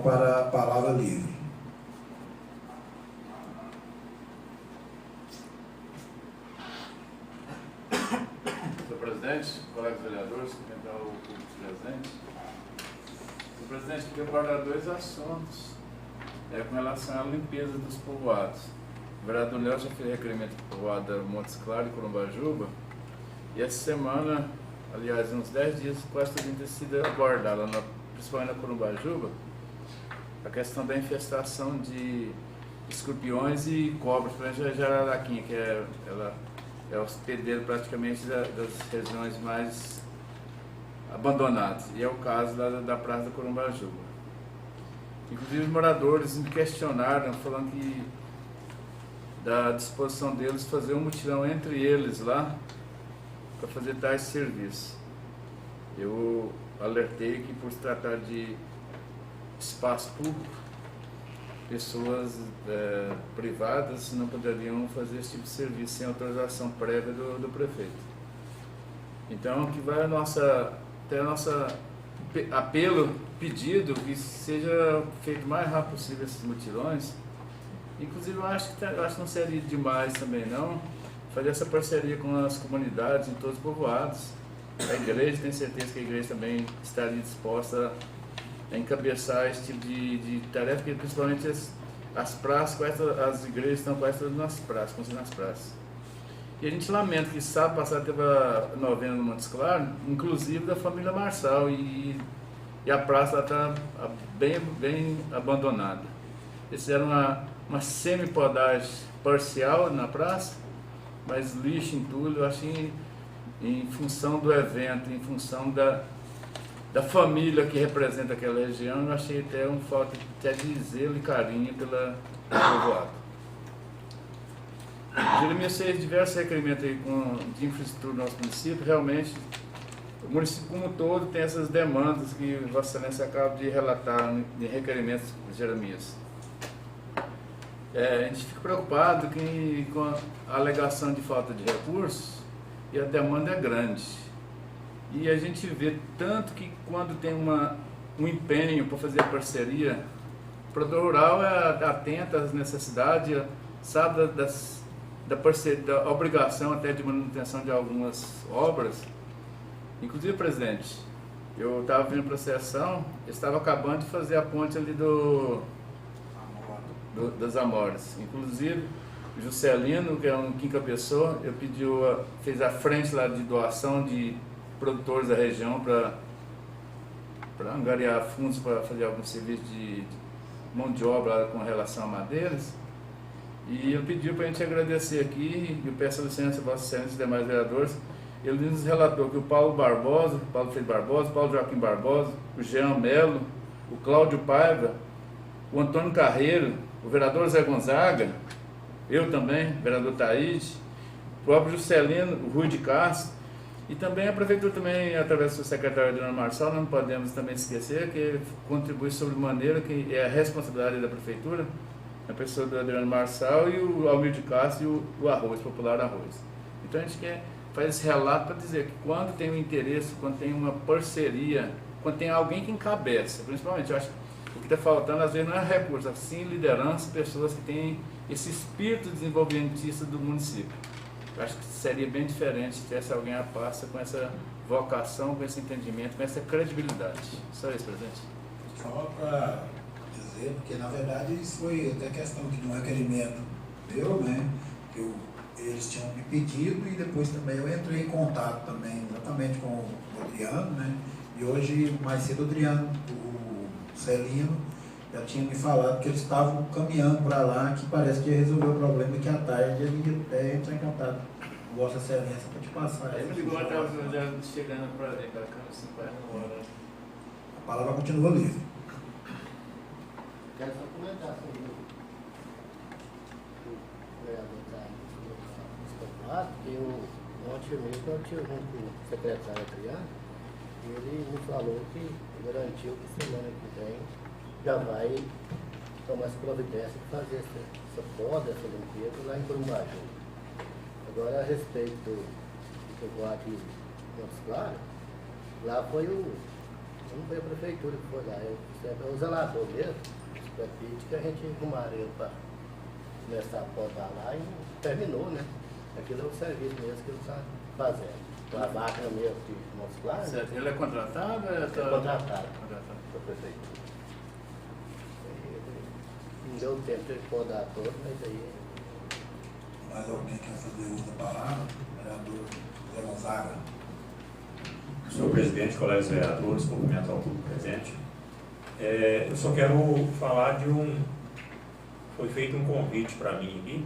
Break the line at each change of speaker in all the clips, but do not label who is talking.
para a palavra livre.
Senhor presidente, colegas vereadores, cumprimentar o público presente. Senhor presidente, queria abordar dois assuntos com relação à limpeza dos povoados. O vereador Léo já fez requerimento do povoado da Montes Claros e Corumbajuba, e essa semana, aliás, uns 10 dias, quase tudo tem sido abordado, principalmente na Corumbajuba, a questão da infestação de escorpiões e cobras, por exemplo, a jararaquinha, que ela é o hospedeiro praticamente das regiões mais abandonadas, e é o caso da Praça da Corumbajuba. Inclusive os moradores me questionaram, falando que da disposição deles fazer um mutirão entre eles lá para fazer tais serviços. Eu alertei que, por se tratar de espaço público, pessoas privadas não poderiam fazer esse tipo de serviço sem autorização prévia do prefeito. Então, que vai até a nossa apelo, pedido que seja feito o mais rápido possível esses mutirões. Inclusive, eu acho que não seria demais também não fazer essa parceria com as comunidades em todos os povoados. A igreja, tenho certeza que a igreja também estaria disposta a encabeçar esse tipo de tarefa, porque principalmente as praças, as igrejas estão quase todas nas praças, como nas praças. E a gente lamenta que sábado passado teve a novena no Montes Claros, inclusive da família Marçal, e a praça está bem abandonada. Eles fizeram uma semi-podagem parcial na praça, mas lixo, entulho, eu acho em função do evento, em função da família que representa aquela região, eu achei até um falta de zelo e carinho pelo povoado. Jeremias fez diversos requerimentos aí de infraestrutura no nosso município. Realmente, o município como um todo tem essas demandas que Vossa Excelência acaba de relatar de requerimentos de Jeremias. A gente fica preocupado com a alegação de falta de recursos, e a demanda é grande. E a gente vê tanto que quando tem um empenho para fazer a parceria, o produtor rural é atento às necessidades, sabe da obrigação até de manutenção de algumas obras. Inclusive, presidente, eu estava vindo para a sessão, estava acabando de fazer a ponte ali das Amoras. Inclusive, o Juscelino, que é um quinca pessoa, fez a frente lá de doação de produtores da região para angariar fundos para fazer algum serviço de mão de obra com relação a madeiras. E ele pediu para a gente agradecer aqui, e eu peço licença a Vossa Excelência e demais vereadores. Ele nos relatou que o Paulo Freire Barbosa, o Paulo Joaquim Barbosa, o Jean Melo, o Cláudio Paiva, o Antônio Carreiro, o vereador Zé Gonzaga, eu também, o vereador Taíde, o próprio Juscelino, o Rui de Castro, e também a prefeitura, também, através do secretário Adriano Marçal, não podemos também esquecer que ele contribui sobremaneira, que é a responsabilidade da prefeitura, a pessoa do Adriano Marçal e o Almir de Castro e o Arroz, Popular Arroz. Então a gente faz esse relato para dizer que quando tem um interesse, quando tem uma parceria, quando tem alguém que encabeça, principalmente, eu acho que o que está faltando às vezes não é recurso, sim liderança, pessoas que têm esse espírito desenvolvimentista do município. Eu acho que seria bem diferente se tivesse alguém a pasta com essa vocação, com esse entendimento, com essa credibilidade. Só isso, presidente.
Só para dizer, porque na verdade isso foi até questão de um requerimento meu, né? Que eles tinham me pedido, e depois também eu entrei em contato também exatamente com o Adriano, né? E hoje, mais cedo, o Adriano, o Celino, já tinha me falado que eles estavam caminhando para lá, que parece que ia resolver o problema, e que à tarde ele ia até entrar em contato com Vossa Excelência para te passar.
Ele me ligou, eu estava chegando para cá, assim, quase uma hora.
A palavra continua livre.
Quero só comentar sobre o vereador da porque ontem mesmo eu tive junto com o secretário Adriano, e ele me falou que garantiu que semana que vem já vai tomar essa providência de fazer essa poda, essa limpeza lá em Corumbaju. Agora, a respeito do que eu vou aqui em Montes Claros, lá foi o Não foi a prefeitura que foi lá, é o zelador mesmo, pede que a gente arrumaria ele para começar a podar lá e terminou, né? Aquilo é o serviço mesmo que ele está fazendo. A máquina mesmo de mostrar.
Certo. Ele é contratado?
É contratado pela prefeitura. Não deu tempo de podar todo, mas aí.
Mais alguém quer fazer uso da palavra? Vereador Zé Gonzaga.
Senhor presidente, colegas vereadores, cumprimento ao público presente. Eu só quero falar foi feito um convite para mim aqui,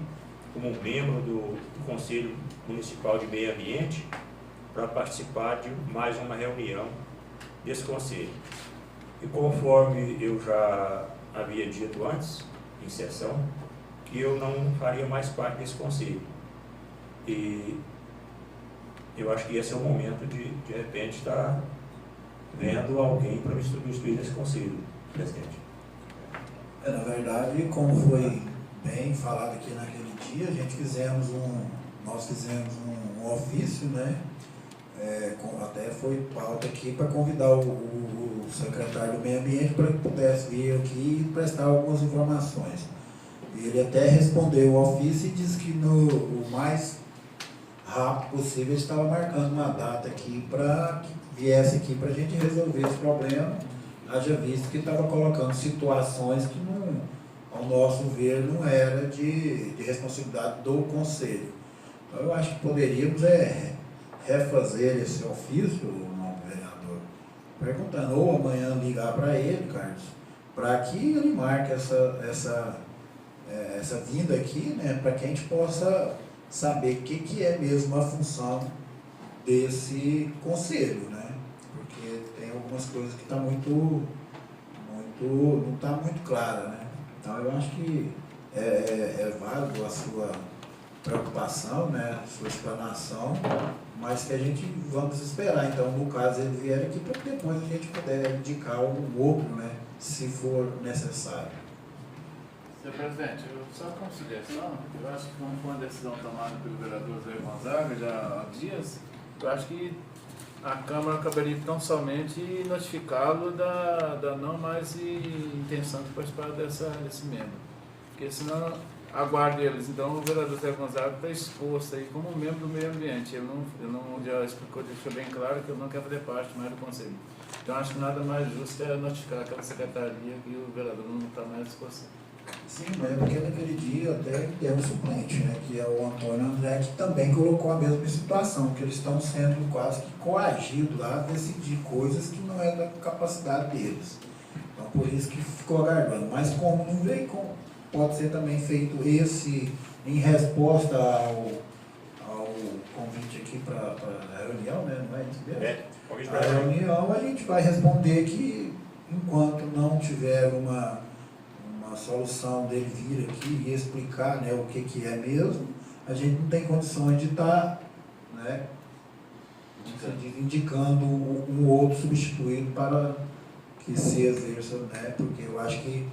como membro do Conselho Municipal de Meio Ambiente, para participar de mais uma reunião desse conselho. E conforme eu já havia dito antes, em sessão, que eu não faria mais parte desse conselho. E eu acho que esse é o momento de repente, estar vendo alguém para me substituir nesse conselho, presidente.
Na verdade, como foi bem falado aqui naquele dia, nós fizemos um ofício, né? Até foi pauta aqui para convidar o secretário do Meio Ambiente para que pudesse vir aqui e prestar algumas informações. Ele até respondeu o ofício e disse que o mais rápido possível ele estava marcando uma data aqui para que viesse aqui para a gente resolver esse problema, haja visto que estava colocando situações que, ao nosso ver, não era de responsabilidade do Conselho. Então, eu acho que poderíamos refazer esse ofício, não, vereador, perguntando, ou amanhã ligar para ele, Carlos, para que ele marque essa vinda aqui, né, para que a gente possa saber o que é mesmo a função desse conselho, né? Porque tem algumas coisas que não está muito clara, né? Então eu acho que é válido a sua preocupação, né, a sua explanação, mas que a gente vamos esperar, então, no caso ele vier aqui, para que depois a gente puder indicar um outro, né, se for necessário.
Senhor presidente, só com sugestão, eu acho que como foi uma decisão tomada pelo vereador Zé Gonzaga já há dias, eu acho que a Câmara acabaria tão somente notificá-lo da não mais intenção de participar desse membro. Porque senão aguarde eles. Então o vereador Zé Gonzaga está exposto aí como membro do meio ambiente. Ele não já explicou, deixou bem claro que ele não quer fazer parte mais do conselho. Então acho que nada mais justo é notificar aquela secretaria que o vereador não está mais disposto.
Sim, porque naquele dia até temos um suplente, né, que é o Antônio André, que também colocou a mesma situação, que eles estão sendo quase que coagidos lá a decidir coisas que não é da capacidade deles. Então por isso que ficou aguardando. Mas como não veio, pode ser também feito esse em resposta ao convite aqui para a reunião, né, não é isso mesmo? A reunião a gente vai responder que enquanto não tiver uma solução dele vir aqui e explicar, né, o que é mesmo, a gente não tem condições de estar, né, indicando um outro substituído para que se exerça, né, porque eu acho que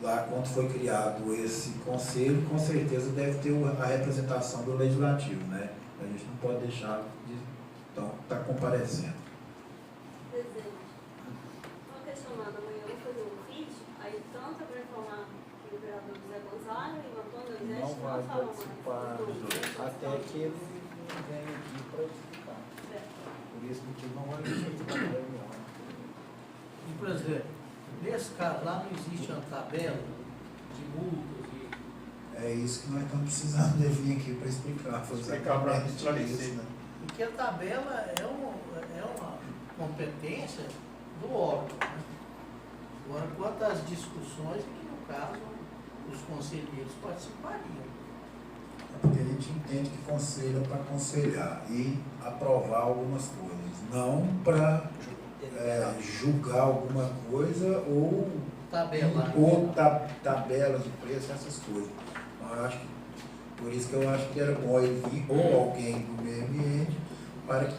lá quando foi criado esse conselho, com certeza deve ter a representação do legislativo, né, a gente não pode deixar de estar comparecendo.
Presidente, estou questionando amanhã, eu vou fazer um vídeo, aí tanto é para informar que o vereador José Gonzaga e o Antônio André
não vai
falam
participar até que ele venha aqui para explicar. Por esse motivo não vai participar da reunião.
E, presidente, nesse caso lá não existe uma tabela de multas e...
É isso que nós estamos precisando de vir aqui para explicar
Para esclarecer,
né?
Porque a tabela é uma competência do órgão, né? Agora, quanto às discussões, que no caso os conselheiros participariam.
É porque a gente entende que conselho é para aconselhar e aprovar algumas coisas, não para julgar alguma coisa ou tabelas de preço, essas coisas. Então, eu acho que, por isso que eu acho que era bom ele vir ou alguém do meio ambiente para que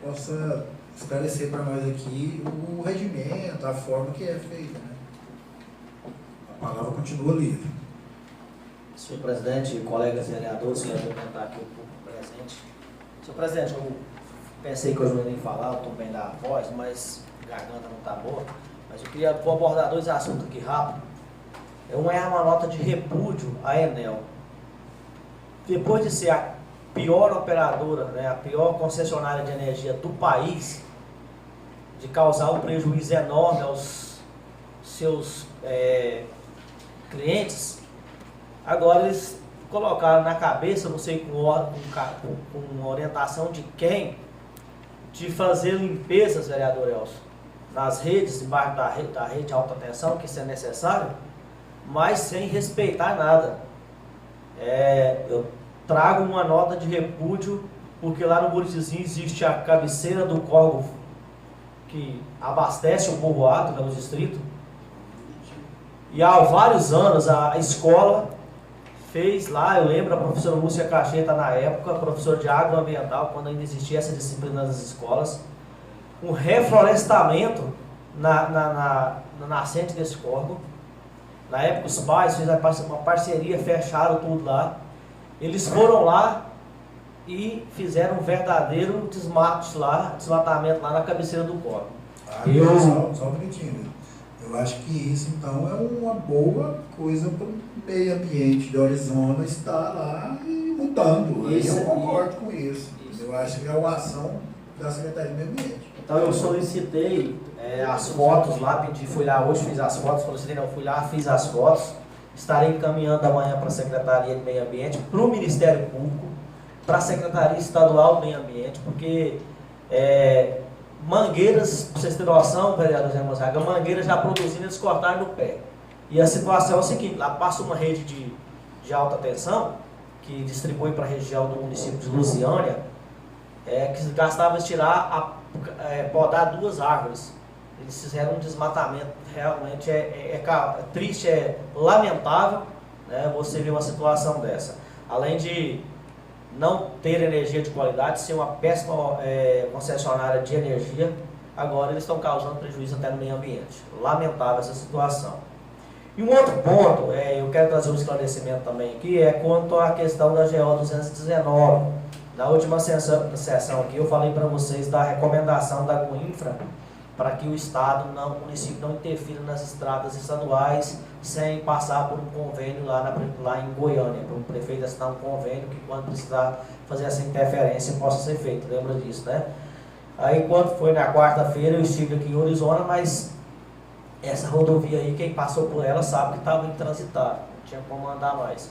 possa esclarecer para nós aqui o regimento, a forma que é feita, né? A palavra continua livre.
Senhor presidente, colegas vereadores, quero cumprimentar aqui o público presente. Senhor presidente, eu pensei que hoje não ia nem falar, eu estou bem da voz, mas garganta não está boa, mas eu queria abordar dois assuntos aqui rápido. Um é uma nota de repúdio à Enel. Depois de ser a pior operadora, né, a pior concessionária de energia do país, de causar um prejuízo enorme aos seus clientes, agora eles colocaram na cabeça, não sei com orientação de quem, de fazer limpezas, vereador Elcio, nas redes, embaixo da rede de alta tensão, que isso é necessário, mas sem respeitar nada. Eu trago uma nota de repúdio, porque lá no Buritizinho existe a cabeceira do córrego que abastece o povoado, que é no distrito, e há vários anos a escola fez lá, eu lembro, a professora Lúcia Cacheta na época, professora de agroambiental, quando ainda existia essa disciplina nas escolas, um reflorestamento na nascente desse córrego. Na época os pais fizeram uma parceria, fecharam tudo lá. Eles foram lá e fizeram um verdadeiro desmatamento lá na cabeceira do córrego.
Só um minutinho. Eu acho que isso, então, é uma boa coisa para o meio ambiente de Orizona estar lá e mudando. Eu concordo com isso. Eu acho que é uma ação da Secretaria do Meio Ambiente.
Então, eu solicitei as fotos lá, fui lá hoje, fiz as fotos, fui lá, fiz as fotos. Estarei encaminhando amanhã para a Secretaria do Meio Ambiente, para o Ministério Público, para a Secretaria Estadual do Meio Ambiente, porque mangueiras, para vocês terem noção, vereador Zé Gonzaga, mangueiras já produzindo, eles cortaram no pé. E a situação é o seguinte, lá passa uma rede de alta tensão, que distribui para a região do município de Lusiânia, que gastava tirar, podar 2 árvores. Eles fizeram um desmatamento, realmente é triste, é lamentável, né, você ver uma situação dessa. Além de não ter energia de qualidade, ser uma péssima concessionária de energia, agora eles estão causando prejuízo até no meio ambiente. Lamentável essa situação. E um outro ponto, eu quero trazer um esclarecimento também aqui, é quanto à questão da GO 219. Na última sessão aqui eu falei para vocês da recomendação da Goinfra para que o Estado, o município não interfira nas estradas estaduais sem passar por um convênio lá em Goiânia, para o prefeito assinar um convênio que quando precisar fazer essa interferência possa ser feito, lembra disso, né? Aí quando foi na quarta-feira eu estive aqui em Orizona, mas essa rodovia aí, quem passou por ela sabe que estava intransitável, não tinha como andar mais.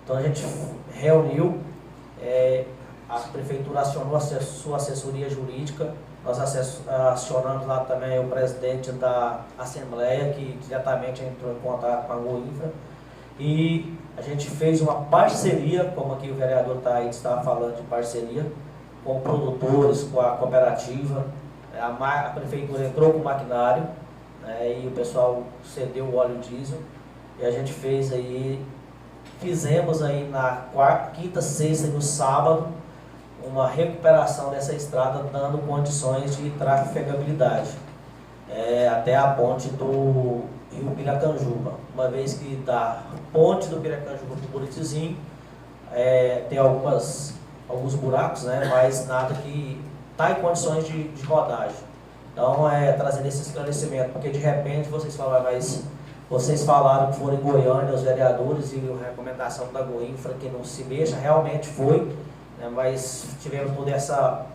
Então a gente reuniu, a prefeitura acionou a sua assessoria jurídica, nós acionamos lá também o presidente da Assembleia, que diretamente entrou em contato com a Goinfra, e a gente fez uma parceria, como aqui o vereador Thaís estava falando de parceria, com produtores, com a cooperativa. A prefeitura entrou com o maquinário, né, e o pessoal cedeu o óleo diesel, e a gente fizemos aí na quinta, sexta e no sábado, uma recuperação dessa estrada, dando condições de trafegabilidade até a ponte do Rio Piracanjuba, uma vez que da ponte do Piracanjuba para o Buritizinho tem alguns buracos, né, mas nada que está em condições de rodagem. Então, trazendo esse esclarecimento, porque de repente vocês falaram, mas vocês falaram que foram em Goiânia, os vereadores, e a recomendação da Goinfra que não se mexa, realmente foi, mas tivemos toda essa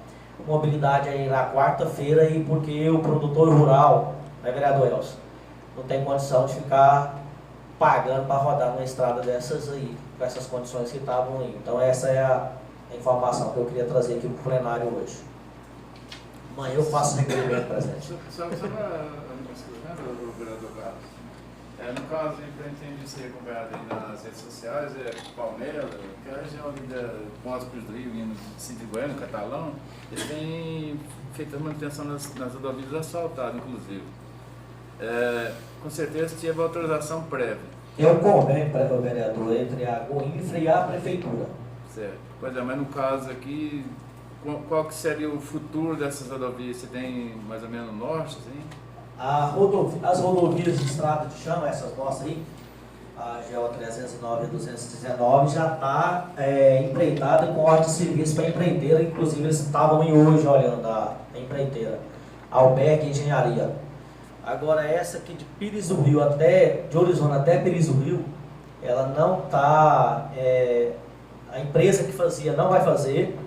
mobilidade aí na quarta-feira, e porque o produtor rural, né, vereador Elcio, não tem condição de ficar pagando para rodar numa estrada dessas aí, com essas condições que estavam aí. Então essa é a informação que eu queria trazer aqui para o plenário hoje. Amanhã eu faço requerimento, presidente.
Só para o vereador Carlos. No caso, a gente tem de ser acompanhado aí nas redes sociais, Palmeira, que é a região ali da Ponte do Rio, indo de Cinto Goiânia, Catalão, eles têm feito a manutenção nas rodovias asfaltadas, inclusive. Com certeza teve autorização prévia.
É um convênio, vereador, entre a Goinfra e a prefeitura.
Certo. Pois é, mas no caso aqui, qual que seria o futuro dessas rodovias? Você tem mais ou menos norte, assim?
As rodovias de estrada de chão, essas nossas aí, a GO 309 e 219, já está empreitada com ordem de serviço para a empreiteira, inclusive eles estavam em hoje olhando a empreiteira. Albergue Engenharia. Agora essa aqui de Pires do Rio de Orizona até Pires do Rio, ela não está, a empresa que fazia não vai fazer,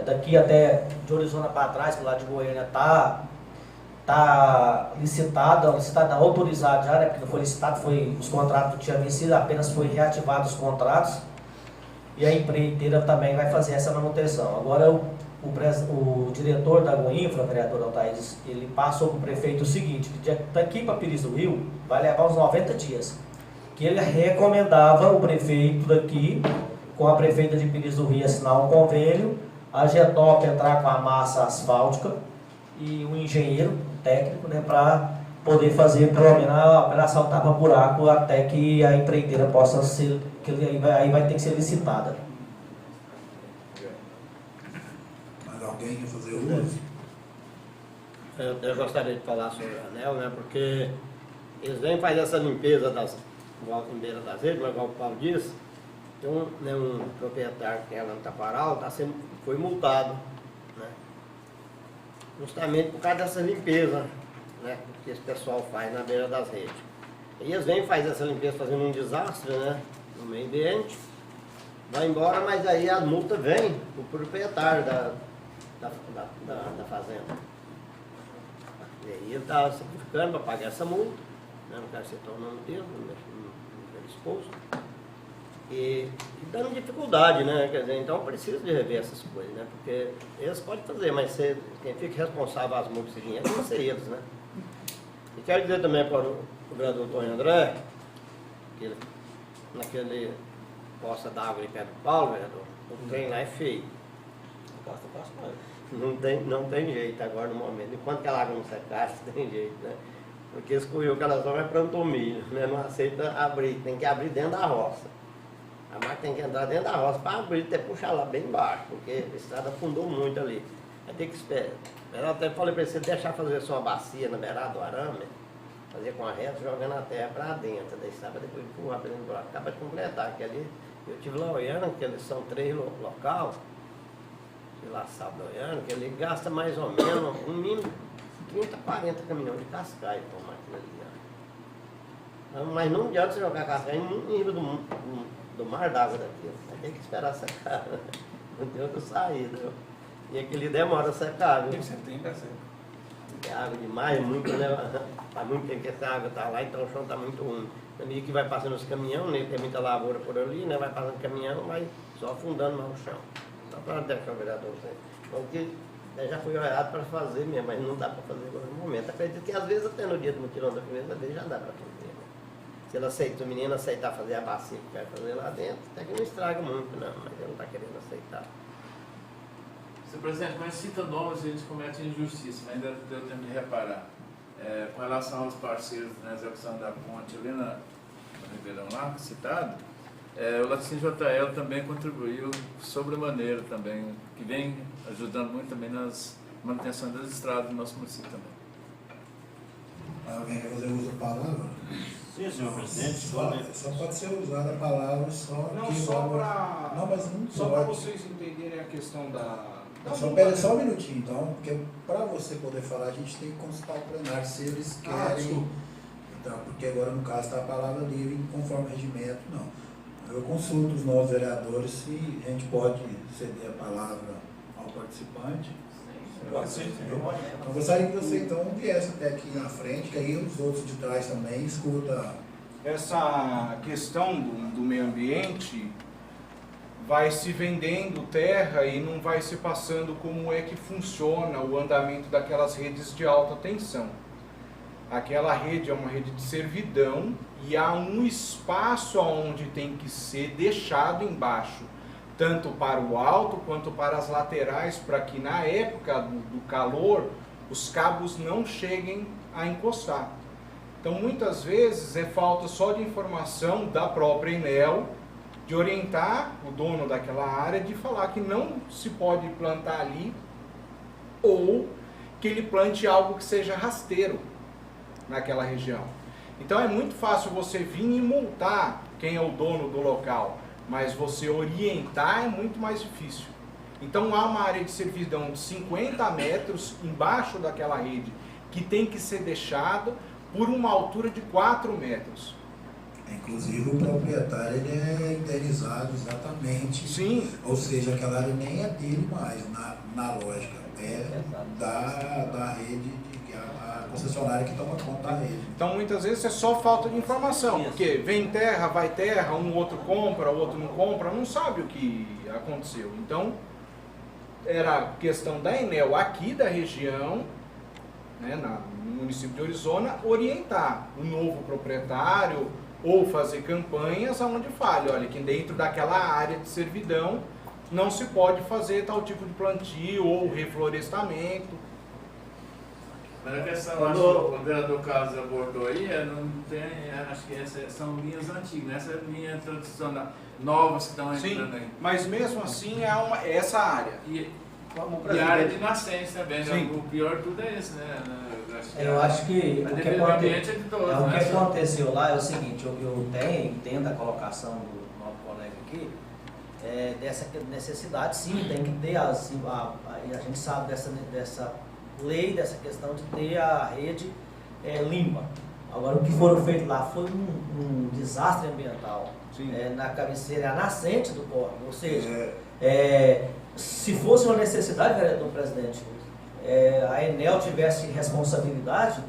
daqui até de Orizona para trás, do lado de Goiânia, está licitado não, autorizado já, né, porque não foi licitado, os contratos não tinham vencido, apenas foi reativado os contratos, e a empreiteira também vai fazer essa manutenção. Agora o diretor da Goinfra, o vereador Altair, ele passou para o prefeito o seguinte, que daqui para Pires do Rio vai levar uns 90 dias, que ele recomendava o prefeito daqui, com a prefeita de Pires do Rio, assinar um convênio, a Getop entrar com a massa asfáltica e o engenheiro técnico, né, para poder fazer pelo menos a operação tapa-buraco até que a empreiteira possa ser, que aí vai ter que ser licitada.
Mas alguém quer fazer uso?
Eu gostaria de falar sobre o anel, né, porque eles vêm fazer essa limpeza em beira das redes, mas igual o Paulo disse, tem um proprietário que é lá no Taparal, foi multado, né, justamente por causa dessa limpeza, né, que esse pessoal faz na beira das redes. E eles vêm fazer essa limpeza fazendo um desastre, né, no meio ambiente, vai embora, mas aí a multa vem do proprietário da fazenda. E aí ele está sacrificando para pagar essa multa, né, não quero citar o nome dele, não quero expor. E dando dificuldade, né? Quer dizer, então precisa de rever essas coisas, né? Porque eles podem fazer, mas quem fica responsável às multas e dinheiro vão ser eles, né? E quero dizer também para o vereador Tony André, que naquele poça d'água ali perto do Paulo, vereador, o trem lá é feio. Não tem jeito agora no momento. Enquanto aquela água não secar, tem jeito, né? Porque escolheu que ela só vai plantar milho, né? Não aceita abrir, tem que abrir dentro da roça. A máquina tem que entrar dentro da roça para abrir, até puxar lá bem embaixo, porque a estrada afundou muito ali. Vai ter que esperar. Eu até falei para você deixar fazer só uma bacia na beirada do arame, fazer com a reta, jogando a terra para dentro da estrada, depois empurrar para dentro do lado. Acaba de completar, que ali eu estive lá olhando, que eles são 3 local, de lá sábado olhando, que ele gasta mais ou menos, um mínimo, 30, 40 caminhões de cascaio com a máquina ali. Mas não adianta você jogar cascaio em nível do mar d'água daqui, vai ter que esperar secar, não tem outra saída. E aquele demora a secar, viu?
Você tem que ser.
É água demais, muito, né? Há muito tempo que essa água está lá, então o chão está muito úmido. Na medida que vai passando os caminhões, né? Tem muita lavoura por ali, né? Vai passando o caminhão, vai só afundando mais o chão. Só para deixar o vereador, porque já foi olhado para fazer mesmo, mas não dá para fazer agora no momento. Acredito que às vezes até no dia do mutirão da primeira vez já dá para fazer. Se ela aceita, o menino aceitar fazer a bacia que quer fazer lá dentro, até que não estraga muito, não, mas ele não está querendo aceitar.
Senhor presidente, mas cita nomes e eles cometem injustiça, mas ainda deu tempo de reparar. Com relação aos parceiros na execução da ponte ali no Ribeirão lá, citado, o Laticínio JL também contribuiu sobremaneira também, que vem ajudando muito também nas manutenções das estradas do nosso município também.
Alguém quer fazer uso da palavra?
Sim, senhor presidente.
Só pode ser usada a palavra só.
Não,
que
só
vai-
para.
Não, mas não
Só para
pode.
vocês entenderem a questão da.
Pera só um minutinho, então, porque para você poder falar, a gente tem que consultar o plenário se eles querem.
desculpa.
Então, porque agora no caso está a palavra livre conforme o regimento, não. Eu consulto os novos vereadores se a gente pode ceder a palavra ao participante.
Pode ser, senhor.
Eu gostaria que você então viesse até aqui na frente, que aí os outros de trás também escuta.
Essa questão do meio ambiente vai se vendendo terra e não vai se passando como é que funciona o andamento daquelas redes de alta tensão. Aquela rede é uma rede de servidão e há um espaço onde tem que ser deixado embaixo, tanto para o alto quanto para as laterais, para que na época do calor os cabos não cheguem a encostar. Então muitas vezes é falta só de informação da própria Enel, de orientar o dono daquela área, de falar que não se pode plantar ali, ou que ele plante algo que seja rasteiro naquela região. Então é muito fácil você vir e multar quem é o dono do local, mas você orientar é muito mais difícil. Então há uma área de servidão de 50 metros embaixo daquela rede que tem que ser deixada por uma altura de 4 metros.
Inclusive o proprietário ele é indenizado exatamente.
Sim.
Ou seja, aquela área nem é dele mais, na lógica. É da rede, que é a concessionária que toma conta da rede.
Então muitas vezes é só falta de informação,
Isso.
porque vem terra, vai terra, um outro compra, o outro não compra, não sabe o que aconteceu. Então era questão da Enel aqui da região, né, no município de Orizona, orientar o novo proprietário ou fazer campanhas onde fale, olha, que dentro daquela área de servidão não se pode fazer tal tipo de plantio ou reflorestamento.
Mas a questão, acho que o vereador Carlos abordou aí, não tem, acho que essas são linhas antigas, essa linha tradicional, novas que estão entrando aí.
Mas mesmo assim é essa área.
E a área de nascente também, né?
Sim.
O pior de tudo é esse, né?
Eu acho que
a
o que,
defesa do ambiente é de todos,
o
né?
que aconteceu lá é o seguinte, eu entendo a colocação do nosso colega aqui, dessa necessidade, sim, tem que ter, a gente sabe dessa lei, dessa questão de ter a rede limpa. Agora, o que foram feito lá foi um desastre ambiental. Na cabeceira, a nascente do córrego, ou seja, se fosse uma necessidade, vereador presidente, a Enel tivesse responsabilidade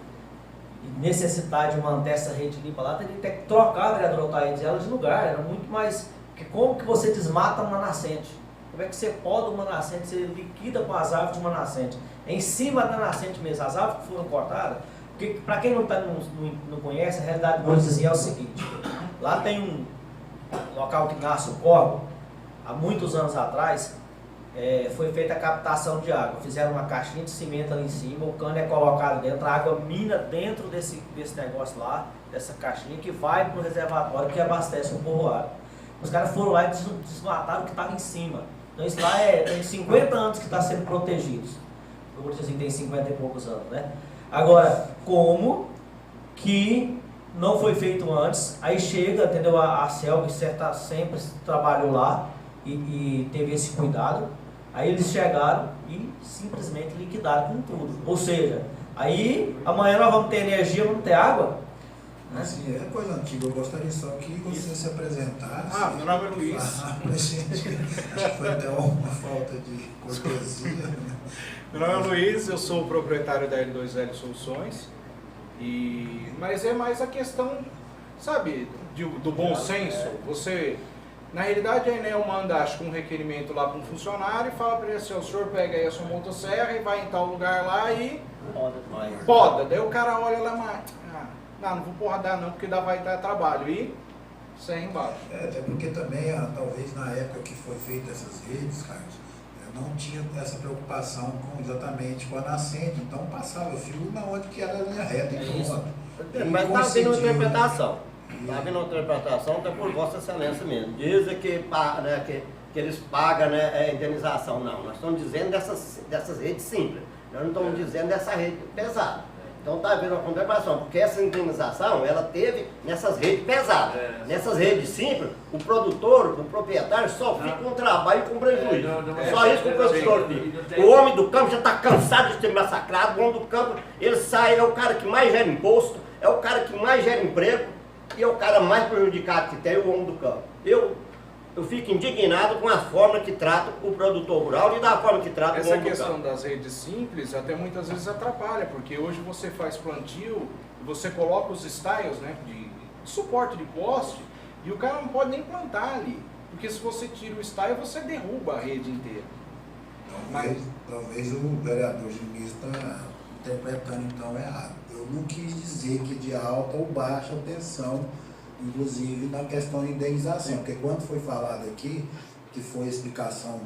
e necessidade de manter essa rede limpa lá, teria que ter que trocar, vereador Altair, ela de lugar, era muito mais... Porque como que você desmata uma nascente? Como é que você poda uma nascente, você liquida com as árvores de uma nascente? É em cima da nascente mesmo, as árvores que foram cortadas, porque para quem não conhece, a realidade do Moisés é o seguinte, lá tem um local que nasce o córrego, há muitos anos atrás, foi feita a captação de água, fizeram uma caixinha de cimento ali em cima, o cano é colocado dentro, a água mina dentro desse negócio lá, dessa caixinha que vai para o reservatório que abastece o povoado. Os caras foram lá e desmataram o que estava em cima. Então isso lá tem 50 anos que está sendo protegido. Eu vou dizer assim, tem 50 e poucos anos, né? Agora, como que não foi feito antes, aí chega, entendeu? A CELG sempre trabalhou lá e teve esse cuidado. Aí eles chegaram e simplesmente liquidaram com tudo. Ou seja, aí amanhã nós vamos ter energia, vamos ter água.
Assim, é coisa antiga, eu gostaria só que você se apresentasse.
Meu nome é Luiz.
Pra gente, acho que foi até uma falta de cortesia.
Meu nome é Luiz, eu sou o proprietário da L2L Soluções, mas é mais a questão, sabe, do bom senso. Você, na realidade, a Enel manda, acho que um requerimento lá para um funcionário e fala para ele assim, o senhor pega aí a sua motosserra e vai em tal lugar lá e poda. Daí o cara olha lá, mas não vou podar não, porque vai dar trabalho. E serra embaixo.
Até porque também, talvez na época que foi feita essas redes, Carlos, não tinha essa preocupação exatamente com a nascente, então passava fio na onde que era a linha reta e pronto.
Mas está havendo uma interpretação. Está havendo uma interpretação, até por Vossa Excelência mesmo. Dizem que eles pagam, né, a indenização. Não, nós estamos dizendo dessas redes simples. Nós não estamos dizendo dessa rede pesada. Então está havendo uma contemplação, porque essa indenização, ela teve nessas redes pesadas. Nessas redes simples, o produtor, o proprietário só fica com trabalho e com prejuízo. Só isso que o produtor fica. O homem do campo já está cansado de ser massacrado, o homem do campo, ele sai, é o cara que mais gera imposto, é o cara que mais gera emprego, e é o cara mais prejudicado que tem, o homem do campo. Eu fico indignado com a forma que trata o produtor rural e da forma que trata o homem do campo.
Essa questão das redes simples até muitas vezes atrapalha, porque hoje você faz plantio, você coloca os styles, né, de suporte de poste, e o cara não pode nem plantar ali, porque se você tira o style, você derruba a rede inteira.
Talvez o vereador Diniz está interpretando então errado. Eu não quis dizer que de alta ou baixa tensão, inclusive na questão de indenização, porque quando foi falado aqui, que foi a explicação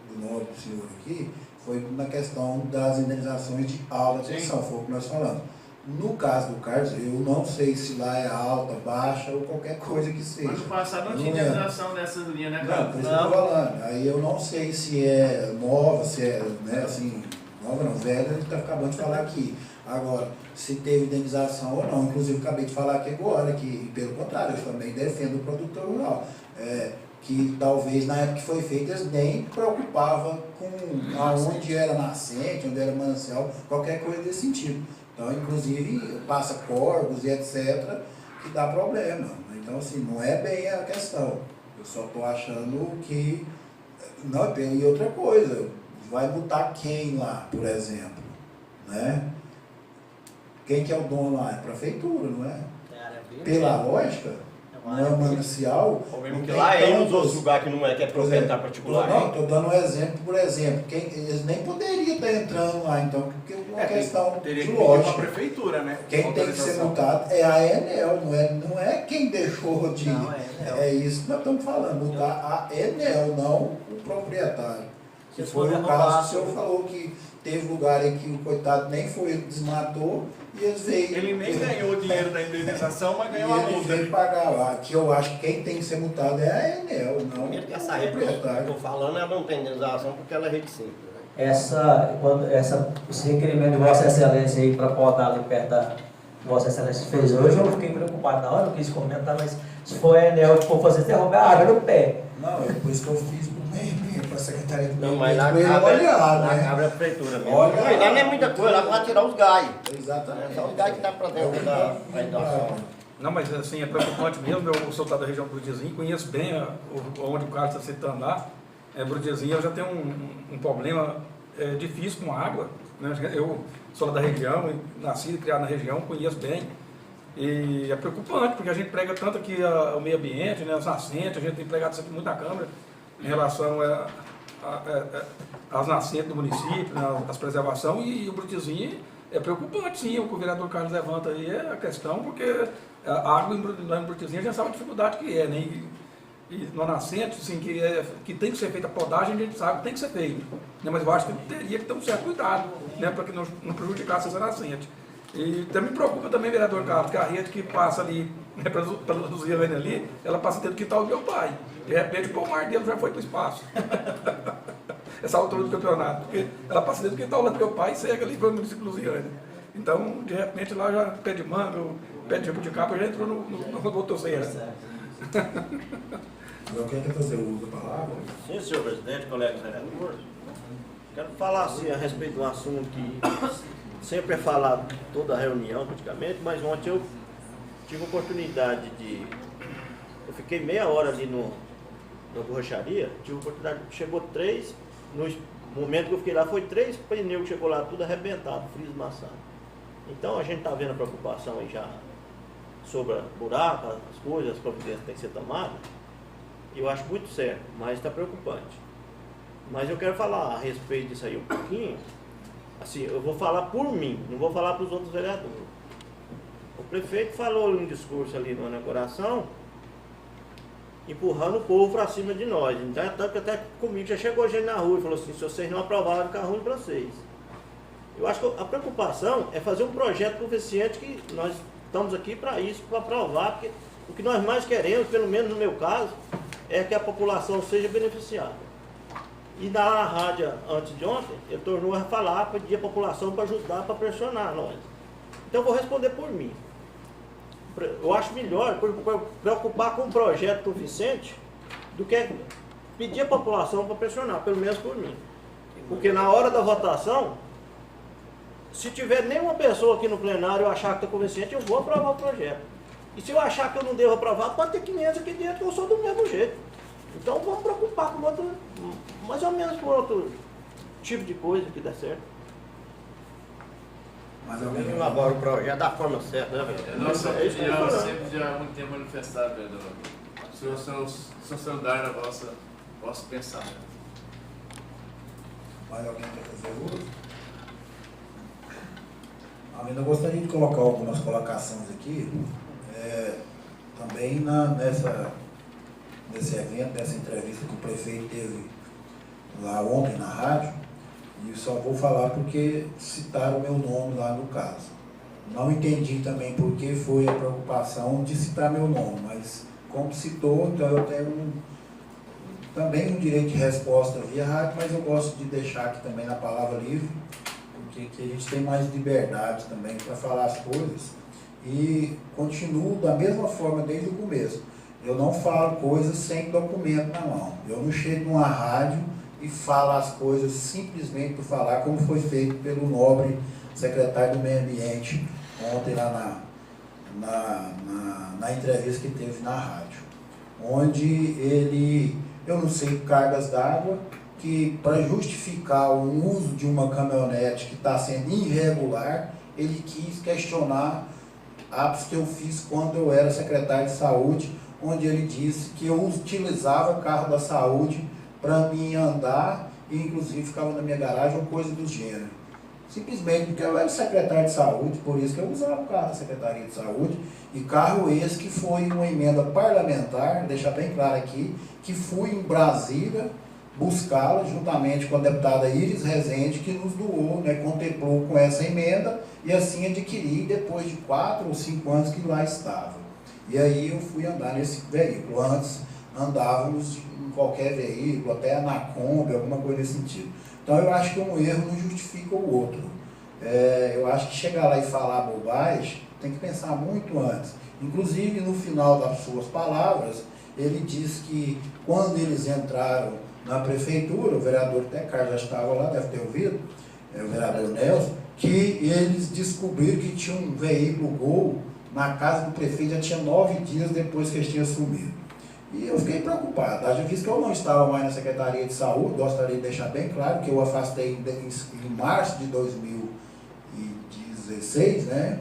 do nobre senhor aqui, foi na questão das indenizações de alta tensão, foi o que nós falamos. No caso do Carlos, eu não sei se lá é alta, baixa ou qualquer coisa que seja.
Ano passado não tinha indenização dessas linhas, né, cara?
Não, por isso que eu tô falando. Aí eu não sei se é nova, se é, né, assim, nova não, velha, a gente está acabando de falar aqui. Agora, se teve indenização ou não, inclusive acabei de falar aqui agora, que pelo contrário, eu também defendo o produtor rural. Que talvez na época que foi feito eles nem preocupavam com aonde era nascente, onde era manancial, qualquer coisa desse sentido. Então, inclusive, passa corvos e etc., que dá problema. Então, assim, não é bem a questão. Eu só estou achando que... Não, e outra coisa, vai botar quem lá, por exemplo? Né? Quem que é o dono lá? É a prefeitura, não é? Pela lógica... Não é manancial.
Ou mesmo que lá é nos outros lugares que não é, que é proprietário particular.
Não, estou dando um exemplo, por exemplo, eles nem poderiam estar entrando lá, então, porque é uma questão
teria
de
que pedir
lógica.
para a prefeitura, né?
Quem tem que ser multado é a Enel, não é quem deixou de...
Não,
é isso que nós estamos falando, multar a Enel, não o proprietário. Se foi o caso que o senhor falou que teve lugar em que o coitado nem foi, ele desmatou, e eles veio...
Ele nem ganhou o dinheiro da indenização, mas ganhou a
ele
multa.
veio pagar lá, que eu acho que quem tem que ser multado é a Enel, não o
Essa rede que eu
proprietário.
estou falando, ela não tem indenização porque ela é rede simples. Né?
Esse requerimento de Vossa Excelência aí para podar ali perto da Vossa Excelência fez hoje, eu fiquei preocupado na hora, não quis comentar, mas se for a Enel que for fazer, derrubar a água no pé.
Não, é por isso que eu fiz pro meio, para a Secretaria do
Não,
Meio
mas
Ambiente,
lá
para ele olhar,
na
né?
cabra é a prefeitura mesmo.
Olha,
Lá não é muita coisa, lá para tirar os galhos.
Exatamente.
É só os galhos que dá para dentro da inundação.
Não, mas assim, é preocupante mesmo. Eu sou da região do Brudizinho, conheço bem onde o Carlos está citando lá. Brudizinho, eu já tenho um problema difícil com água. Né? Eu sou da região, nasci e criado na região, conheço bem. E é preocupante, porque a gente prega tanto aqui o meio ambiente, né, os nascentes, a gente tem pregado isso aqui muito na Câmara, em relação às nascentes do município, né, às preservação, e o Brudizinho é preocupante, sim, o que o vereador Carlos levanta aí é a questão, porque a água em Brudizinho a gente sabe a dificuldade que é, né, e no nascente, assim, que tem que ser feita a podagem, a gente sabe que tem que ser feito, né, mas eu acho que teria que ter um certo cuidado, né, para que não prejudicasse essa nascente. E também me preocupa também, vereador Carlos, que a rede que passa ali, né, pela Luziane ali, ela passa dentro do quintal do meu pai. De repente o pomar dele já foi para o espaço. Essa altura do campeonato. Porque ela passa dentro do quintal lá do meu pai e segue ali para o município de Luziane. Então, de repente, lá já pé de manga, pé de jabuticaba, já entrou no motosserra.
Alguém quer fazer uso da palavra?
Sim, senhor presidente, colegas vereadores. Quero falar assim a respeito de um assunto que sempre é falado em toda a reunião, praticamente, mas ontem eu tive a oportunidade de... Eu fiquei meia hora ali na borracharia, tive a oportunidade, chegou 3, no momento que eu fiquei lá, foi 3 pneus que chegou lá, tudo arrebentado, frio esmaçado. Então a gente está vendo a preocupação aí já sobre buraco, as coisas, as providências que têm que ser tomadas. Eu acho muito certo, mas está preocupante. Mas eu quero falar a respeito disso aí um pouquinho. Assim, eu vou falar por mim, não vou falar para os outros vereadores. O prefeito falou em um discurso ali na inauguração, empurrando o povo para cima de nós. Então, até comigo já chegou gente na rua e falou assim, se vocês não aprovarem, fica ruim para vocês. Eu acho que a preocupação é fazer um projeto proficiente, que nós estamos aqui para isso, para aprovar, porque o que nós mais queremos, pelo menos no meu caso, é que a população seja beneficiada. E na rádio, antes de ontem, ele tornou a falar, pedir a população para ajudar, para pressionar nós. Então eu vou responder por mim. Eu acho melhor preocupar com um projeto proficiente do que pedir a população para pressionar, pelo menos por mim. Porque na hora da votação, se tiver nenhuma pessoa aqui no plenário eu achar que está convincente, eu vou aprovar o projeto. E se eu achar que eu não devo aprovar, pode ter 500 aqui dentro, que eu sou do mesmo jeito. Então vamos preocupar com outro, mais ou menos com outro tipo de coisa que dá certo.
Mas alguém
Elabora o projeto da forma certa, né, velho?
É nossa opinião, sempre já há muito tempo manifestada, vereador. Sou solidário ao vosso pensamento.
Mais alguém quer fazer uso? Eu gostaria de colocar algumas colocações aqui, também nesse evento, nessa entrevista que o prefeito teve lá ontem na rádio, e só vou falar porque citaram o meu nome lá no caso. Não entendi também por que foi a preocupação de citar meu nome, mas como citou, então eu tenho também um direito de resposta via rádio, mas eu gosto de deixar aqui também na palavra livre porque aqui a gente tem mais liberdade também para falar as coisas e continuo da mesma forma desde o começo. Eu não falo coisas sem documento na mão. Eu não chego numa rádio e falo as coisas simplesmente por falar, como foi feito pelo nobre secretário do Meio Ambiente ontem lá na entrevista que teve na rádio, onde ele, eu não sei, cargas d'água, que para justificar o uso de uma caminhonete que está sendo irregular, ele quis questionar atos que eu fiz quando eu era secretário de saúde, onde ele disse que eu utilizava carro da saúde para mim andar e inclusive ficava na minha garagem ou coisa do gênero. Simplesmente porque eu era secretário de saúde, por isso que eu usava o carro da Secretaria de Saúde, e carro esse que foi uma emenda parlamentar, deixar bem claro aqui, que fui em Brasília buscá-la juntamente com a deputada Iris Rezende, que nos doou, né, contemplou com essa emenda, e assim adquiri depois de 4 ou 5 anos que lá estava. E aí eu fui andar nesse veículo. Antes andávamos em qualquer veículo, até na Kombi, alguma coisa nesse sentido. Então eu acho que um erro não justifica o outro. Eu acho que chegar lá e falar bobagem, tem que pensar muito antes. Inclusive, no final das suas palavras, ele diz que quando eles entraram na prefeitura, o vereador até Carlos já estava lá, deve ter ouvido, o vereador Nelson, que eles descobriram que tinha um veículo Gol na casa do prefeito, já tinha 9 dias depois que eles tinham assumido. E eu fiquei preocupado, já visto que eu não estava mais na Secretaria de Saúde, gostaria de deixar bem claro que eu afastei em março de 2016, né?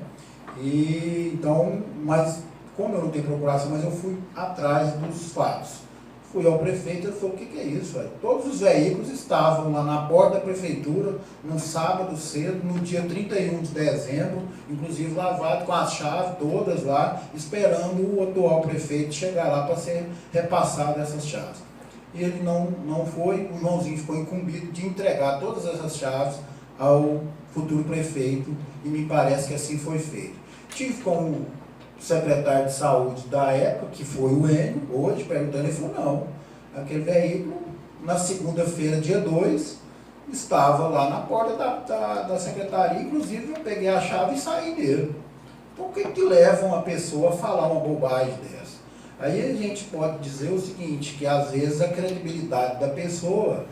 E então, mas como eu não tenho procuração, mas eu fui atrás dos fatos. Fui ao prefeito e ele falou, o que é isso? Velho? Todos os veículos estavam lá na porta da prefeitura, num sábado cedo, no dia 31 de dezembro, inclusive lavado com as chaves todas lá, esperando o atual prefeito chegar lá para ser repassado essas chaves. E ele não foi, o Joãozinho ficou incumbido de entregar todas essas chaves ao futuro prefeito, e me parece que assim foi feito. Tive com o secretário de saúde da época, que foi o Enio, hoje, perguntando, ele falou, não, aquele veículo, na segunda-feira, dia 2, estava lá na porta da secretaria, inclusive eu peguei a chave e saí dele. Por que leva uma pessoa a falar uma bobagem dessa? Aí a gente pode dizer o seguinte, que às vezes a credibilidade da pessoa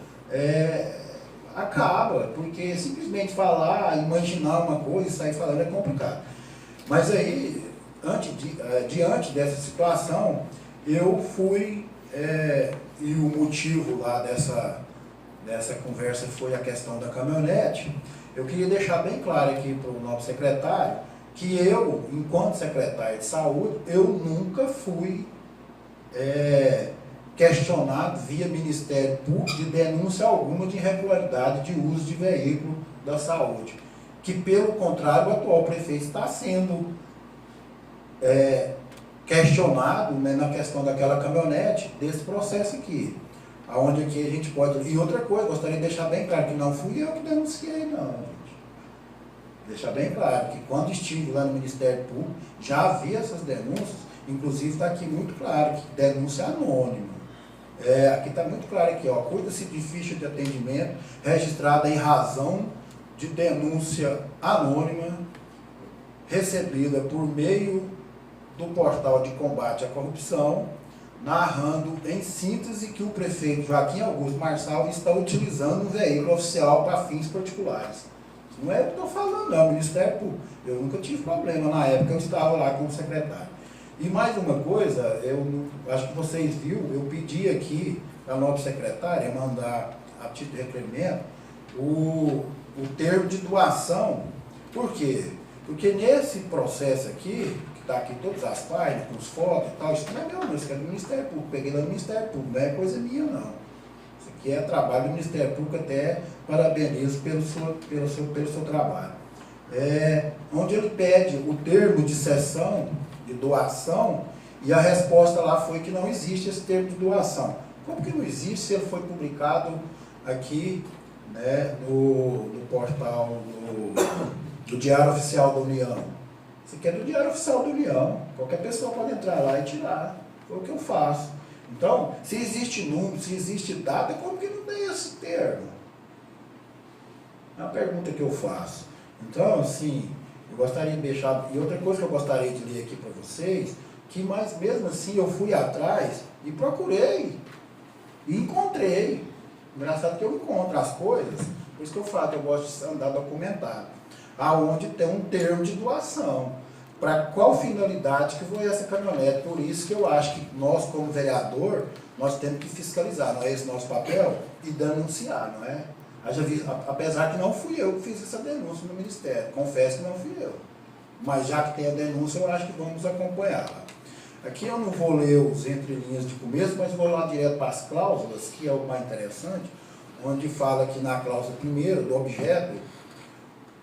acaba, porque simplesmente falar, imaginar uma coisa e sair falando é complicado. Mas aí, diante dessa situação, eu fui, e o motivo lá dessa conversa foi a questão da caminhonete. Eu queria deixar bem claro aqui para o novo secretário, que eu, enquanto secretário de saúde, eu nunca fui questionado via Ministério Público de denúncia alguma de irregularidade de uso de veículo da saúde. Que, pelo contrário, o atual prefeito está sendo questionado, né, na questão daquela caminhonete, desse processo aqui. Onde aqui a gente pode... E outra coisa, gostaria de deixar bem claro que não fui eu que denunciei, não, gente. Deixar bem claro que quando estive lá no Ministério Público, já havia essas denúncias, inclusive está aqui muito claro que denúncia anônima. Aqui está muito claro aqui, ó, cuida-se de ficha de atendimento registrada em razão de denúncia anônima recebida por meio do portal de combate à corrupção, narrando em síntese que o prefeito Joaquim Augusto Marçal está utilizando um veículo oficial para fins particulares. Não é o que estou falando, não, Ministério Público. Eu nunca tive problema, na época eu estava lá como secretário. E mais uma coisa, eu acho que vocês viram, eu pedi aqui para a nova secretária mandar a título de requerimento o termo de doação. Por quê? Porque nesse processo aqui, que está aqui todas as páginas, com as fotos e tal, isso não é meu, não, isso é do Ministério Público, peguei lá no Ministério Público, não é coisa minha, não. Isso aqui é trabalho do Ministério Público, até parabenizo pelo seu trabalho. Onde ele pede o termo de cessão, de doação, e a resposta lá foi que não existe esse termo de doação. Como que não existe se ele foi publicado aqui, né, no portal do Diário Oficial da União? Isso aqui é do Diário Oficial da União. Qualquer pessoa pode entrar lá e tirar. Foi o que eu faço. Então, se existe número, se existe data, como que não tem esse termo? É uma pergunta que eu faço. Então, assim, eu gostaria de deixar... E outra coisa que eu gostaria de ler aqui para vocês, que mas mesmo assim eu fui atrás e procurei. E encontrei. Engraçado que eu encontro as coisas, por isso que eu falo que eu gosto de andar documentado. Aonde tem um termo de doação. Para qual finalidade que foi essa caminhonete? Por isso que eu acho que nós, como vereador, nós temos que fiscalizar, não é esse nosso papel? E denunciar, não é? Apesar que não fui eu que fiz essa denúncia no Ministério, confesso que não fui eu. Mas já que tem a denúncia, eu acho que vamos acompanhá-la. Aqui eu não vou ler os entrelinhas de começo, mas vou lá direto para as cláusulas, que é o mais interessante, onde fala que na cláusula primeira do objeto,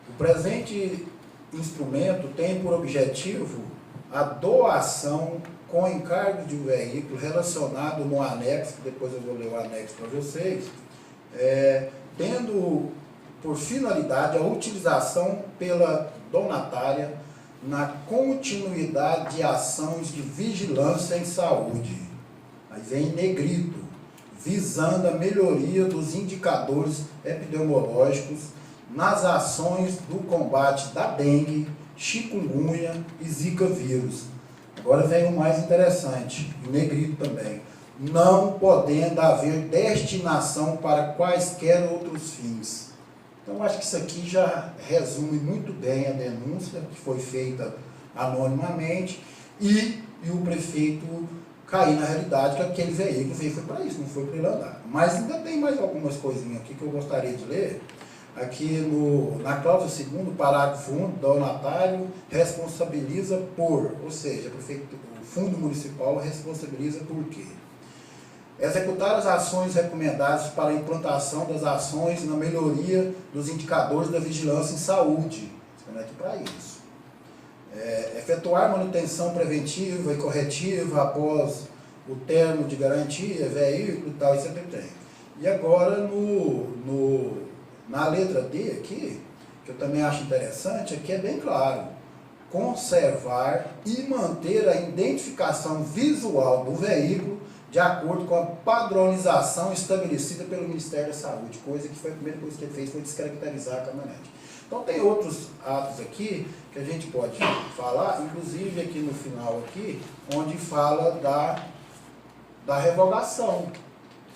o presente instrumento tem por objetivo a doação com encargo de um veículo relacionado no anexo, que depois eu vou ler o anexo para vocês, tendo por finalidade a utilização pela donatária na continuidade de ações de vigilância em saúde. Aí vem em negrito, visando a melhoria dos indicadores epidemiológicos nas ações do combate da dengue, chikungunya e zika vírus. Agora vem o mais interessante, em negrito também. Não podendo haver destinação para quaisquer outros fins. Então, acho que isso aqui já resume muito bem a denúncia que foi feita anonimamente e o prefeito cair na realidade que aquele veículo foi para isso, não foi para ele andar. Mas ainda tem mais algumas coisinhas aqui que eu gostaria de ler. Aqui na cláusula 2º, parágrafo 1, donatário responsabiliza por, ou seja, o fundo municipal responsabiliza por quê? Executar as ações recomendadas para a implantação das ações na melhoria dos indicadores da vigilância em saúde. Estamos aqui para isso. Efetuar manutenção preventiva e corretiva após o termo de garantia, veículo e tal, isso sempre tem. E agora, na letra D aqui, que eu também acho interessante, aqui é bem claro. Conservar e manter a identificação visual do veículo de acordo com a padronização estabelecida pelo Ministério da Saúde, coisa que foi a primeira coisa que ele fez, foi descaracterizar a caminhonete. Então tem outros atos aqui que a gente pode falar, inclusive aqui no final aqui, onde fala da revogação,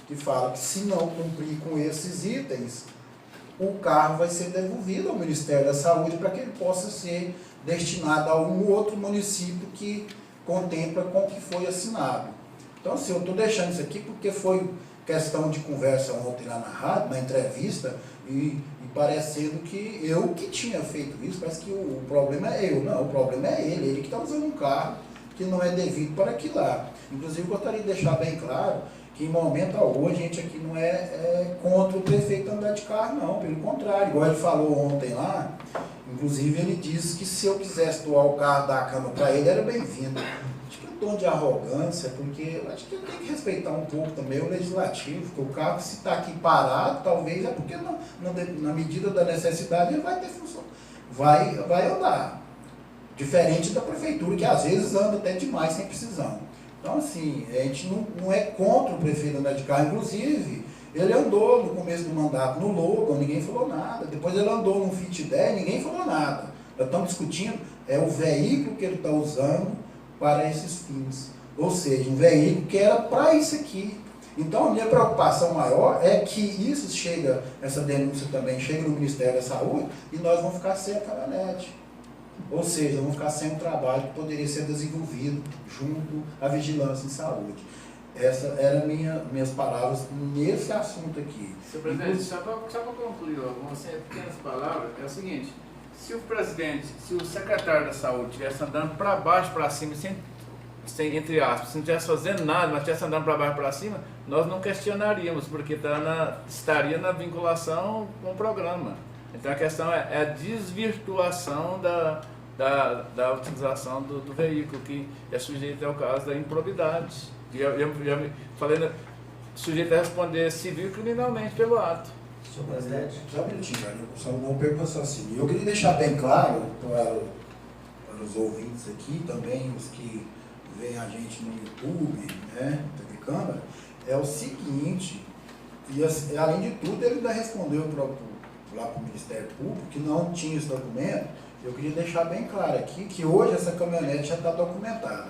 que fala que se não cumprir com esses itens, o carro vai ser devolvido ao Ministério da Saúde para que ele possa ser destinado a um outro município que contempla com o que foi assinado. Então, assim, eu estou deixando isso aqui porque foi questão de conversa ontem lá na rádio, na entrevista, e parecendo que eu que tinha feito isso, parece que o problema é eu. Não, o problema é ele que está usando um carro que não é devido para aquilo lá. Inclusive, gostaria de deixar bem claro que em momento algum a gente aqui não é contra o prefeito andar de carro, não, pelo contrário, igual ele falou ontem lá, inclusive ele disse que se eu quisesse doar o carro da Câmara para ele, era bem-vindo. Acho que é um tom de arrogância, porque eu acho que eu tenho que respeitar um pouco também o legislativo, porque o carro, se está aqui parado, talvez é porque na medida da necessidade ele vai ter função, vai andar. Diferente da prefeitura, que às vezes anda até demais sem precisão. Então, assim, a gente não é contra o prefeito andar de carro. Inclusive, ele andou no começo do mandato no Logan, ninguém falou nada. Depois ele andou no Fit 10, ninguém falou nada. Nós estamos discutindo o veículo que ele está usando para esses fins. Ou seja, um veículo que era para isso aqui. Então, a minha preocupação maior é que isso essa denúncia também chega no Ministério da Saúde e nós vamos ficar sem a caminhonete. Ou seja, vão ficar sem um trabalho que poderia ser desenvolvido junto à vigilância em saúde. Essas eram minhas palavras nesse assunto aqui.
Senhor presidente, só para concluir algumas pequenas palavras, é o seguinte: se o secretário da saúde estivesse andando para baixo, para cima, sem entre aspas, se não estivesse fazendo nada, mas estivesse andando para baixo, para cima, nós não questionaríamos, porque estaria na vinculação com o programa. Então a questão é a desvirtuação da utilização do veículo, que é sujeito ao caso da improbidade. Eu já me falei, sujeito a responder civil e criminalmente pelo ato.
Senhor presidente.
Só um minutinho, cara. Só não perco o raciocínio. Eu queria deixar bem claro para os ouvintes aqui, também os que veem a gente no YouTube, né, TV Câmara, é o seguinte, e além de tudo ele ainda respondeu para o lá para o Ministério Público, que não tinha esse documento, eu queria deixar bem claro aqui que hoje essa caminhonete já está documentada.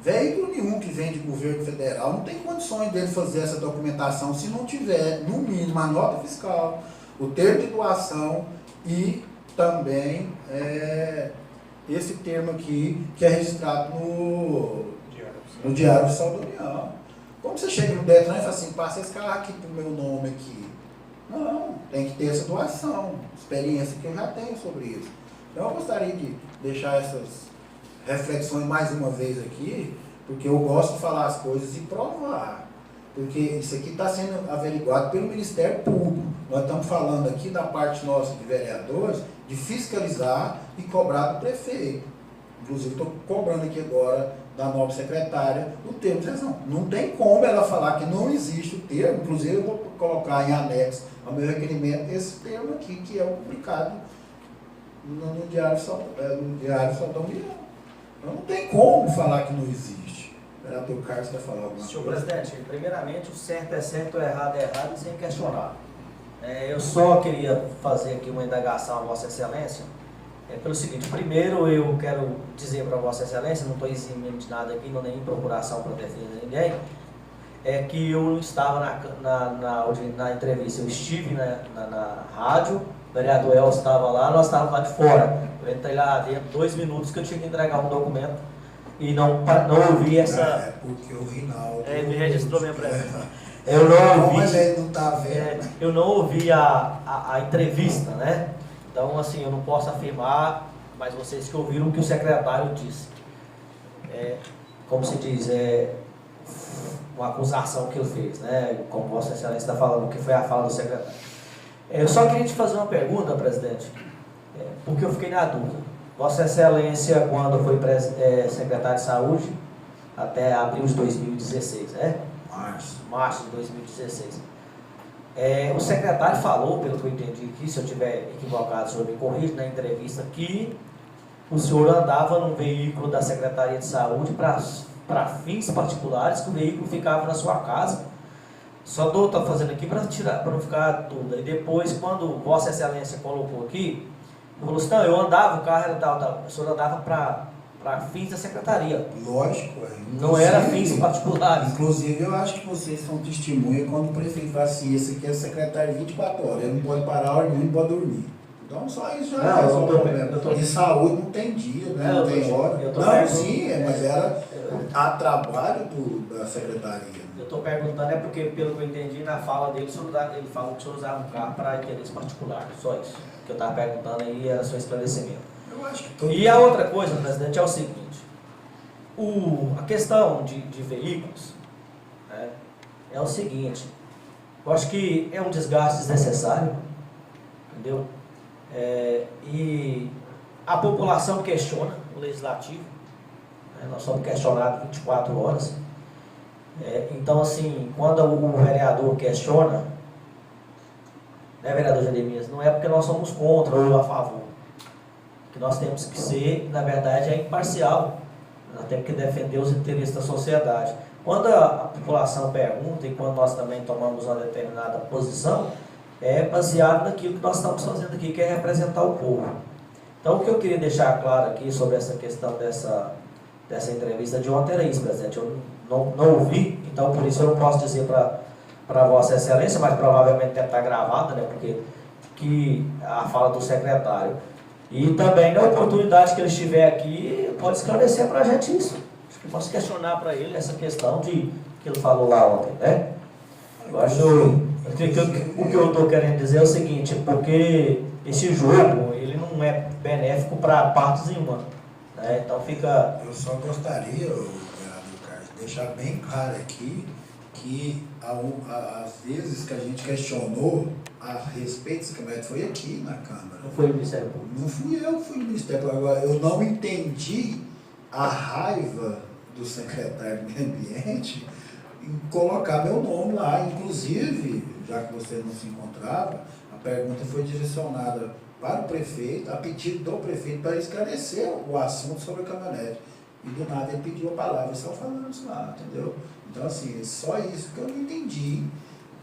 Veículo nenhum que vem de governo federal não tem condições dele fazer essa documentação se não tiver, no mínimo, a nota fiscal, o termo de doação e também esse termo aqui que é registrado no Diário Oficial da União. Como você chega no Detran e fala assim, passa esse carro aqui pro meu nome aqui? Não, tem que ter essa doação, experiência que eu já tenho sobre isso. Então eu gostaria de deixar essas reflexões mais uma vez aqui, porque eu gosto de falar as coisas e provar. Porque isso aqui está sendo averiguado pelo Ministério Público. Nós estamos falando aqui da parte nossa de vereadores, de fiscalizar e cobrar do prefeito. Inclusive estou cobrando aqui agora da nova secretária o termo de isenção. Não tem como ela falar que não existe o termo, inclusive eu vou colocar em anexo ao meu requerimento esse termo aqui, que é publicado no Diário Oficial da União. Então não tem como falar que não existe. O vereador Carlos quer falar alguma coisa?
Senhor presidente, primeiramente o certo é certo, o errado é errado e sem questionar. Eu só queria fazer aqui uma indagação a Vossa Excelência. Pelo seguinte, primeiro eu quero dizer para Vossa Excelência, não estou eximindo de nada aqui, não nem em procuração para defender ninguém, que eu estava na entrevista, eu estive na rádio, o vereador El estava lá, nós estávamos lá de fora. Eu entrei lá dentro 2 minutos que eu tinha que entregar um documento e não ouvi essa...
porque o Rinaldo...
me registrou minha presença. Eu não ouvi...
Mas ele não está vendo.
Eu não ouvi a entrevista, né? Então, assim, eu não posso afirmar, mas vocês que ouviram o que o secretário disse. Como se diz, uma acusação que ele fez, né? Como Vossa Excelência está falando, que foi a fala do secretário. Eu só queria te fazer uma pergunta, presidente, porque eu fiquei na dúvida. Vossa Excelência, quando foi secretário de Saúde, até abril de 2016, né? Março de 2016. O secretário falou, pelo que eu entendi aqui, se eu estiver equivocado, o senhor me corrige, na entrevista, que o senhor andava num veículo da Secretaria de Saúde para fins particulares, que o veículo ficava na sua casa. Só estou fazendo aqui para não ficar dúvida. E depois, quando Vossa Excelência colocou aqui, ele falou assim, não, eu andava, o carro era tal. O senhor andava para fins da secretaria.
Lógico,
não era fins particulares.
Inclusive, eu acho que vocês são testemunha quando o prefeito fala assim, esse aqui é secretário 24 horas, ele não pode parar a hora nenhuma, não pode dormir. Então, só isso já é o problema. De saúde não tem dia, né? Não tem hora. Não, sim, mas era a trabalho da secretaria.
Eu estou perguntando porque, pelo que eu entendi, na fala dele, ele falou que o senhor usava um carro para interesse particular. Só isso. O que eu estava perguntando aí era seu esclarecimento.
Eu acho que
e a outra coisa, presidente, é o seguinte. A questão de veículos, né, é o seguinte. Eu acho que é um desgaste desnecessário, entendeu? E a população questiona o legislativo, né, nós somos questionados 24 horas. Então, assim, quando o vereador questiona, né, vereador Jeremias, não é porque nós somos contra ou a favor, que nós temos que ser, na verdade, imparcial, nós temos que defender os interesses da sociedade. Quando a população pergunta e quando nós também tomamos uma determinada posição, é baseado naquilo que nós estamos fazendo aqui, que é representar o povo. Então, o que eu queria deixar claro aqui sobre essa questão dessa entrevista de ontem era isso, presidente. Eu não ouvi, então por isso eu não posso dizer para Vossa Excelência, mas provavelmente deve estar gravada, né, porque a fala do secretário. E também, na oportunidade que ele estiver aqui, pode esclarecer para a gente isso. Acho que posso questionar para ele essa questão que ele falou lá ontem, né? Eu acho o que eu estou querendo dizer é o seguinte, porque esse jogo, ele não é benéfico para partes nenhuma, né? Então fica...
Eu só gostaria, vereador Carlos, deixar bem claro aqui que às vezes que a gente questionou a respeito desse campeonato foi aqui na Câmara.
Não foi o Ministério Público?
Não fui eu que fui no Ministério Público. Agora, eu não entendi a raiva do secretário do Meio Ambiente em colocar meu nome lá. Inclusive, já que você não se encontrava, a pergunta foi direcionada para o prefeito, a pedido do prefeito, para esclarecer o assunto sobre a caminhonete. E do nada ele pediu a palavra, só falamos lá, entendeu? Então, assim, só isso que eu não entendi,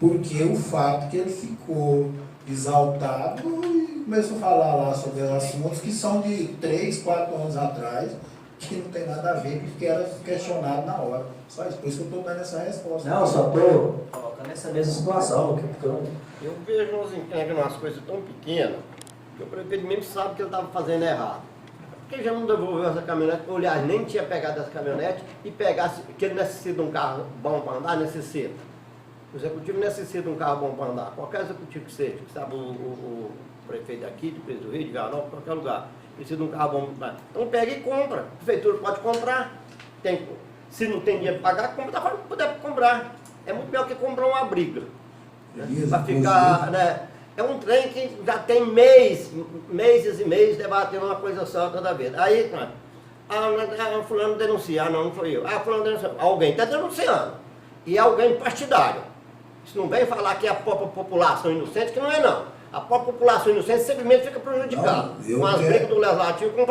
porque o fato que ele ficou exaltado e começou a falar lá sobre assuntos que são de 3, 4 anos atrás, que não tem nada a ver com o que era questionado na hora. Só isso, por isso que eu estou dando essa resposta.
Não, só estou colocando nessa mesma situação.
Eu vejo uns encrencos, umas coisas tão pequenas, que o prefeito mesmo sabe que ele estava fazendo errado. Porque já não devolveu essa caminhonete, ou aliás, nem tinha pegado essa caminhonete e pegasse, que ele necessita de um carro bom para andar, necessita. O executivo necessita de um carro bom para andar, qualquer executivo que seja, que sabe o prefeito daqui, de Preso do Rio, de Vianópolis, qualquer lugar, precisa de um carro bom para andar. Então pega e compra, a prefeitura pode comprar, se não tem dinheiro para pagar, compra, da puder comprar. É muito melhor que comprar uma briga. Né? Para ficar, né? É um trem que já tem meses e meses debatendo uma coisa só toda vez. Aí, fulano denuncia, não foi eu. Fulano denuncia, alguém está denunciando. E alguém partidário. Isso não vem falar que é a própria população inocente, que não é não. A própria população inocente simplesmente fica prejudicada. Com as brigas do legislativo com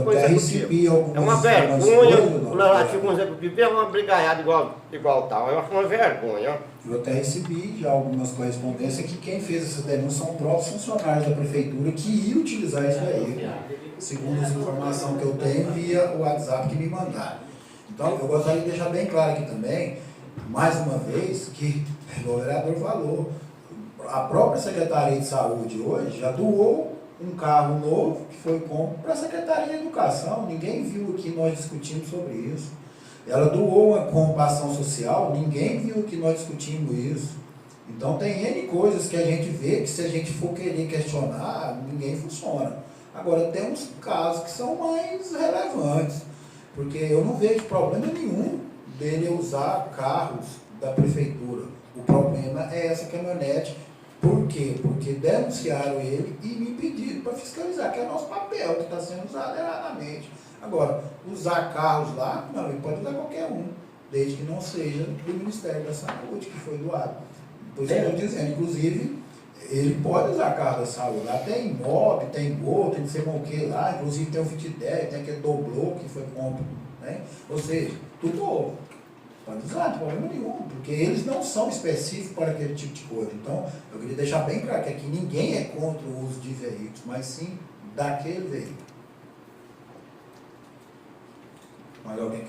o executivo. É uma vergonha o legislativo com o executivo, é uma brigaiada igual tal. Eu acho uma vergonha.
Eu até recebi já algumas correspondências que quem fez essa denúncia são próprios funcionários da prefeitura que iam utilizar isso aí, segundo as informações que eu tenho via o WhatsApp que me mandaram. Então, eu gostaria de deixar bem claro aqui também, mais uma vez, que o vereador falou, a própria Secretaria de Saúde hoje já doou um carro novo que foi compro para a Secretaria de Educação. Ninguém viu que nós discutimos sobre isso. Ela doou uma compaixão social, ninguém viu que nós discutimos isso. Então tem N coisas que a gente vê que se a gente for querer questionar, ninguém funciona. Agora tem uns casos que são mais relevantes, porque eu não vejo problema nenhum dele usar carros da prefeitura. O problema é essa caminhonete. Por quê? Porque denunciaram ele e me pediram para fiscalizar, que é nosso papel, que está sendo usado erradamente. Agora, usar carros lá, não, ele pode usar qualquer um, desde que não seja do Ministério da Saúde, que foi doado. Por isso que eu estou dizendo, inclusive, ele pode usar carro da saúde. Lá tem Mob, tem Gol, tem não sei o que lá, inclusive tem o Vitidé, tem aquele Doblô que foi compro, né? Ou seja, tudo novo. Pode usar, não tem problema nenhum, porque eles não são específicos para aquele tipo de coisa. Então, eu queria deixar bem claro que aqui ninguém é contra o uso de veículos, mas sim daquele veículo. Mas alguém